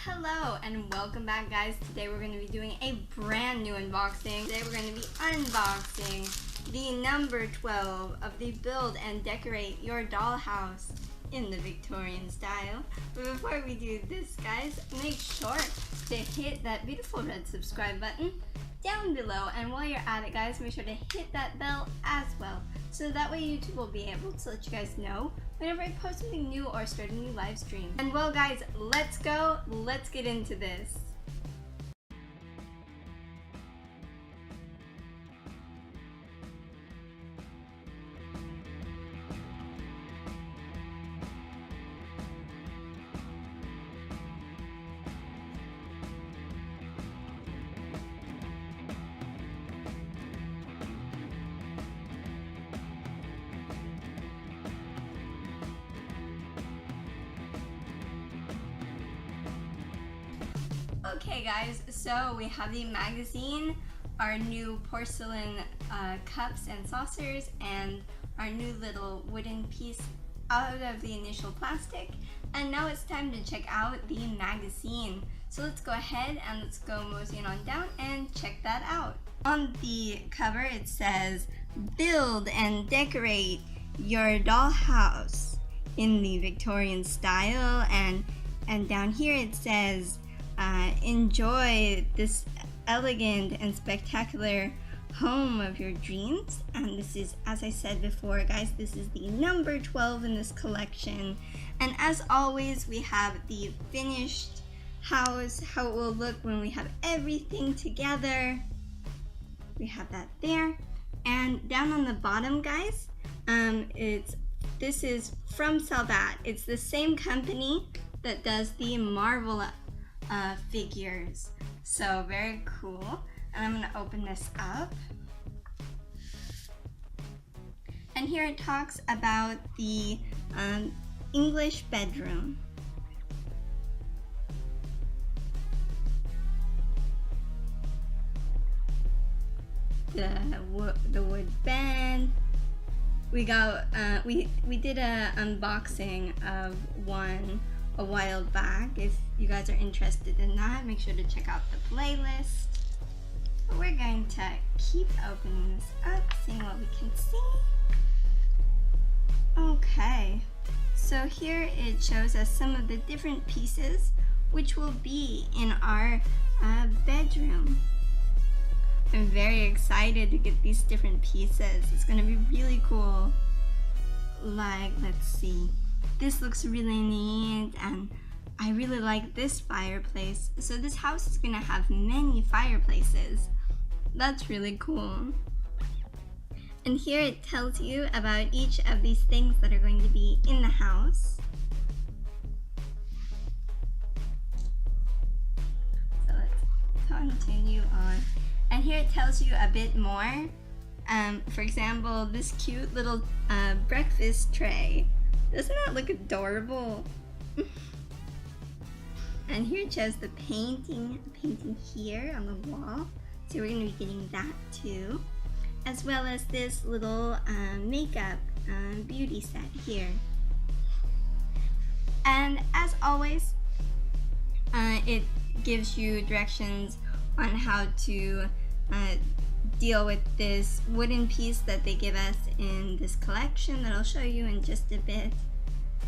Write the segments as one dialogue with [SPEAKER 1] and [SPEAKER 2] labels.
[SPEAKER 1] Hello and welcome back, guys. Today we're going to be doing a brand new unboxing. Today we're going to be unboxing the number 12 of the Build and Decorate Your Dollhouse in the Victorian style. But before we do this, guys, make sure to hit that beautiful red subscribe button down below, and while you're at it, guys, make sure to hit that bell as well, so that way YouTube will be able to let you guys know whenever I post something new or start a new live stream. And well, guys, let's get into this. Okay, guys, so we have the magazine, our new porcelain cups and saucers, and our new little wooden piece out of the initial plastic. And now it's time to check out the magazine. So let's go ahead and let's go moseying on down and check that out. On the cover it says, "Build and decorate your dollhouse in the Victorian style," and down here it says, enjoy this elegant and spectacular home of your dreams. And this is, as I said before, guys, this is the number 12 in this collection. And as always, we have the finished house, how it will look when we have everything together. We have that there. And down on the bottom, guys, this is from Salvat. It's the same company that does the Marvel figures, so very cool. And I'm gonna open this up, and here it talks about the English bedroom. The wood bed. We got we did a unboxing of one a while back. If you guys are interested in that, make sure to check out the playlist. But we're going to keep opening this up, seeing what we can see. Okay, so here it shows us some of the different pieces which will be in our bedroom. I'm very excited to get these different pieces. It's gonna be really cool. Like, let's see. This looks really neat, and I really like this fireplace. So this house is gonna have many fireplaces. That's really cool. And here it tells you about each of these things that are going to be in the house. So let's continue on. And here it tells you a bit more. For example, this cute little breakfast tray. Doesn't that look adorable? And here it shows the painting here on the wall. So we're going to be getting that too. As well as this little makeup beauty set here. And as always, it gives you directions on how to deal with this wooden piece that they give us in this collection that I'll show you in just a bit.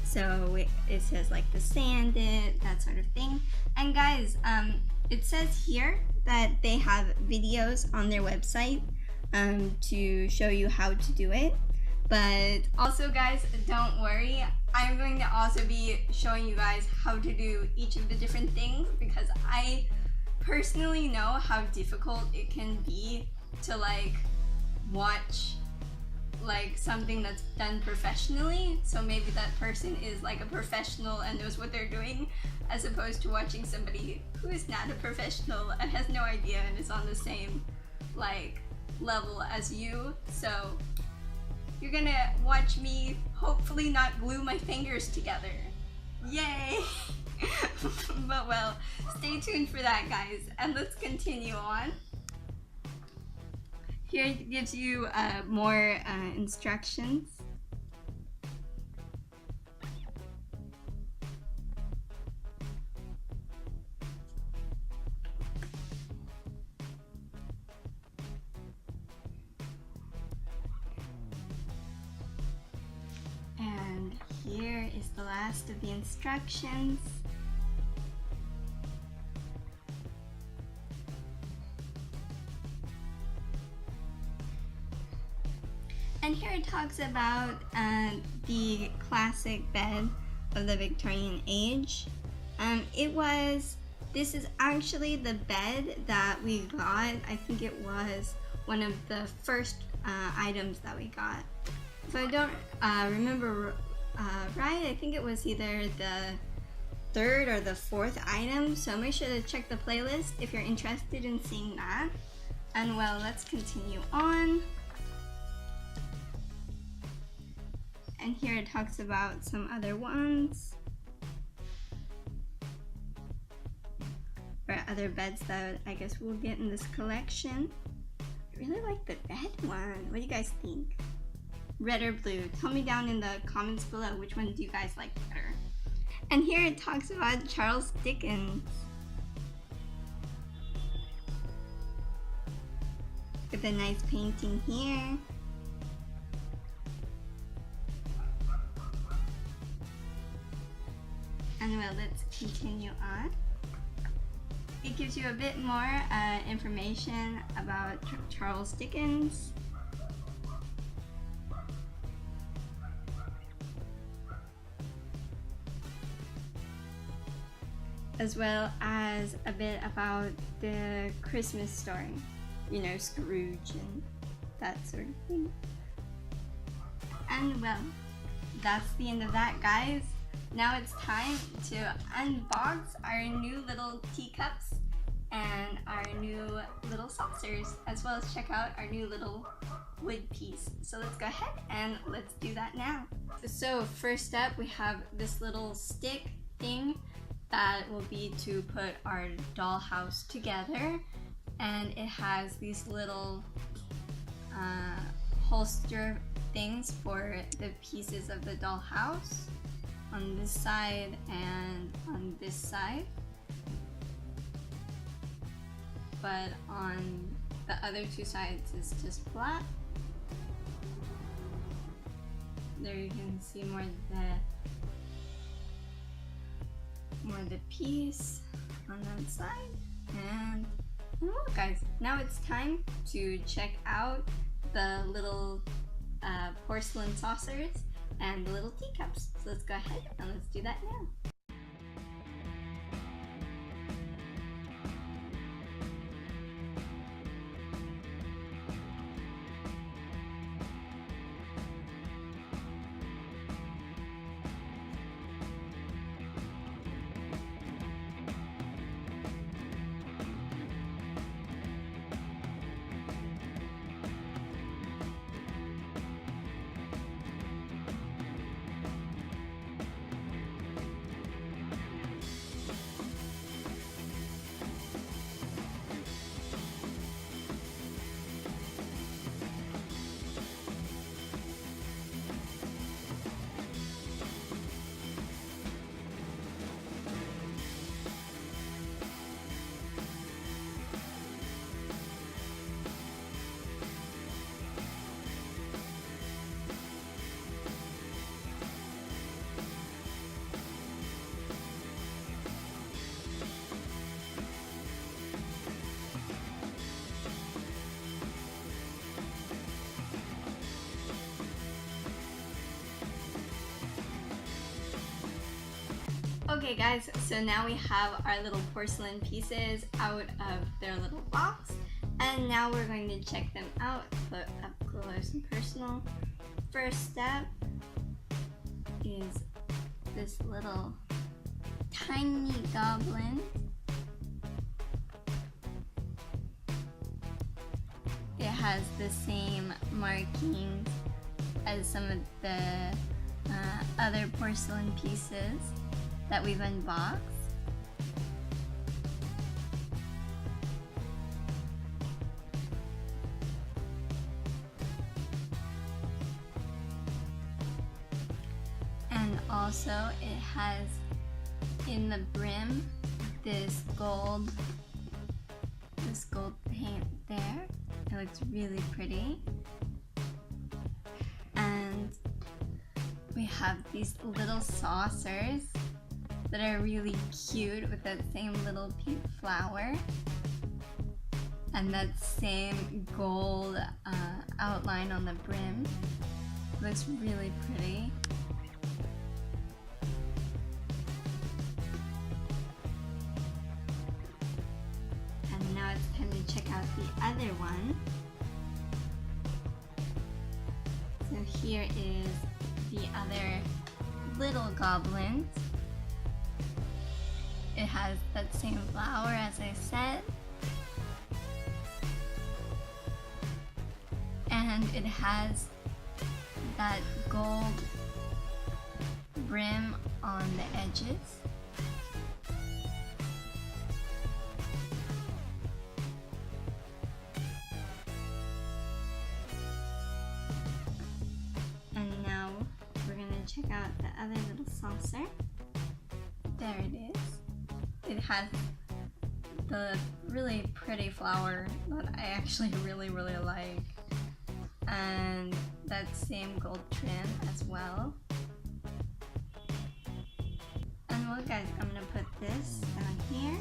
[SPEAKER 1] So it says like to sand it, that sort of thing. And guys, it says here that they have videos on their website to show you how to do it. But also, guys, don't worry, I'm going to also be showing you guys how to do each of the different things, because I personally know how difficult it can be to like watch like something that's done professionally. So maybe that person is like a professional and knows what they're doing, as opposed to watching somebody who is not a professional and has no idea and is on the same like level as you. So you're gonna watch me hopefully not glue my fingers together. Yay! But well, stay tuned for that, guys, and let's continue on. Here it gives you more instructions. rest of the instructions. And here it talks about the classic bed of the Victorian age. This is actually the bed that we got. I think it was one of the first items that we got. So I don't remember right. I think it was either the third or the fourth item. So make sure to check the playlist if you're interested in seeing that. And well, let's continue on. And here it talks about some other ones. Or other beds that I guess we'll get in this collection. I really like the red one. What do you guys think? Red or blue? Tell me down in the comments below which one do you guys like better. And here it talks about Charles Dickens. With a nice painting here. And well, let's continue on. It gives you a bit more information about Charles Dickens. As well as a bit about the Christmas story. You know, Scrooge and that sort of thing. And well, that's the end of that, guys. Now it's time to unbox our new little teacups and our new little saucers, as well as check out our new little wood piece. So let's go ahead and let's do that now. So first up, we have this little stick thing that will be to put our dollhouse together, and it has these little holster things for the pieces of the dollhouse on this side and on this side, but on the other two sides it's just flat. There you can see more of the piece on that side. And look, guys, now it's time to check out the little porcelain saucers and the little teacups. So let's go ahead and let's do that now. Okay guys, so now we have our little porcelain pieces out of their little box, and now we're going to check them out up close and personal. First step is this little tiny goblin. It has the same markings as some of the other porcelain pieces that we've unboxed. And also it has in the brim this gold paint there. It looks really pretty. And we have these little saucers that are really cute with that same little pink flower and that same gold outline on the brim. Looks really pretty. And now it's time to check out the other one. So here is the other little goblin. It has that same flower as I said. And it has that gold brim on the edges. And now we're gonna check out the other little saucer. There it is. It has the really pretty flower that I actually really like. And that same gold trim as well. And well guys, I'm gonna put this down here.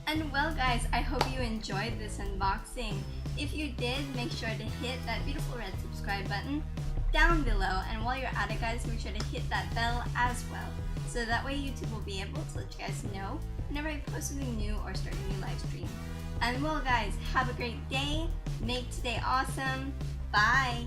[SPEAKER 1] And well guys, I hope you enjoyed this unboxing. If you did, make sure to hit that beautiful red subscribe button down below. And while you're at it guys, make sure to hit that bell as well. So that way YouTube will be able to let you guys know whenever I post something new or start a new live stream. And well guys, have a great day. Make today awesome. Bye!